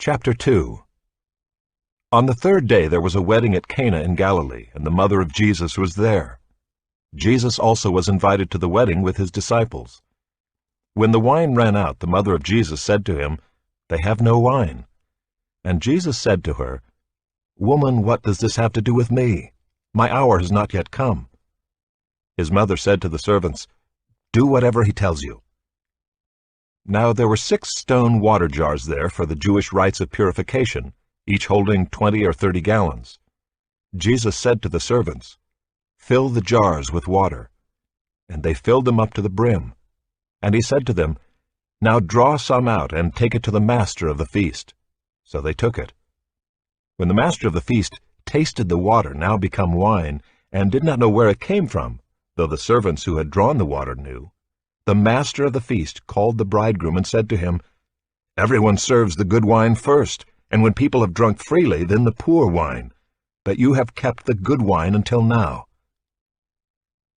Chapter 2. On the third day there was a wedding at Cana in Galilee, and the mother of Jesus was there. Jesus also was invited to the wedding with his disciples. When the wine ran out, the mother of Jesus said to him, "They have no wine." And Jesus said to her, "Woman, what does this have to do with me? My hour has not yet come." His mother said to the servants, "Do whatever he tells you." Now there were 6 stone water jars there for the Jewish rites of purification, each holding 20 or 30 gallons. Jesus said to the servants, "Fill the jars with water." And they filled them up to the brim. And he said to them, "Now draw some out and take it to the master of the feast." So they took it. When the master of the feast tasted the water, now become wine, and did not know where it came from, though the servants who had drawn the water knew, the master of the feast called the bridegroom and said to him, "Everyone serves the good wine first, and when people have drunk freely, then the poor wine. But you have kept the good wine until now."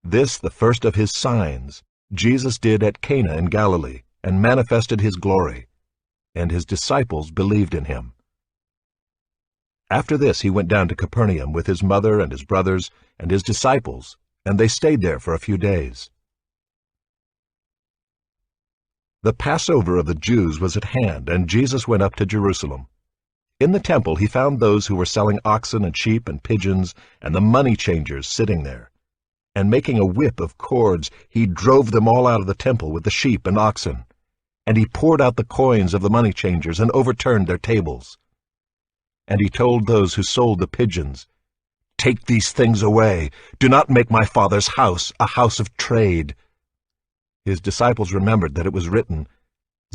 This, the first of his signs, Jesus did at Cana in Galilee, and manifested his glory, and his disciples believed in him. After this he went down to Capernaum with his mother and his brothers and his disciples, and they stayed there for a few days. The Passover of the Jews was at hand, and Jesus went up to Jerusalem. In the temple he found those who were selling oxen and sheep and pigeons, and the money changers sitting there. And making a whip of cords, he drove them all out of the temple with the sheep and oxen. And he poured out the coins of the money changers and overturned their tables. And he told those who sold the pigeons, "Take these things away. Do not make my Father's house a house of trade." His disciples remembered that it was written,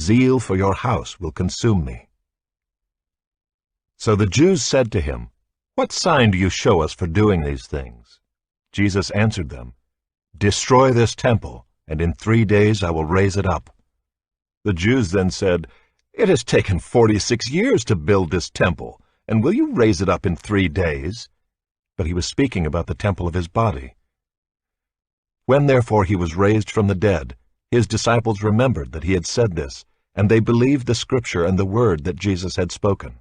"Zeal for your house will consume me." So the Jews said to him, "What sign do you show us for doing these things?" Jesus answered them, "Destroy this temple, and in 3 days I will raise it up." The Jews then said, "It has taken 46 years to build this temple, and will you raise it up in 3 days?" But he was speaking about the temple of his body. When therefore he was raised from the dead, his disciples remembered that he had said this, and they believed the scripture and the word that Jesus had spoken.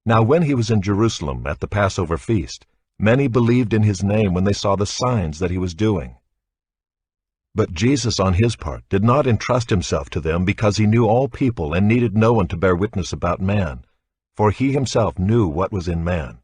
Now when he was in Jerusalem at the Passover feast, many believed in his name when they saw the signs that he was doing. But Jesus on his part did not entrust himself to them, because he knew all people and needed no one to bear witness about man, for he himself knew what was in man.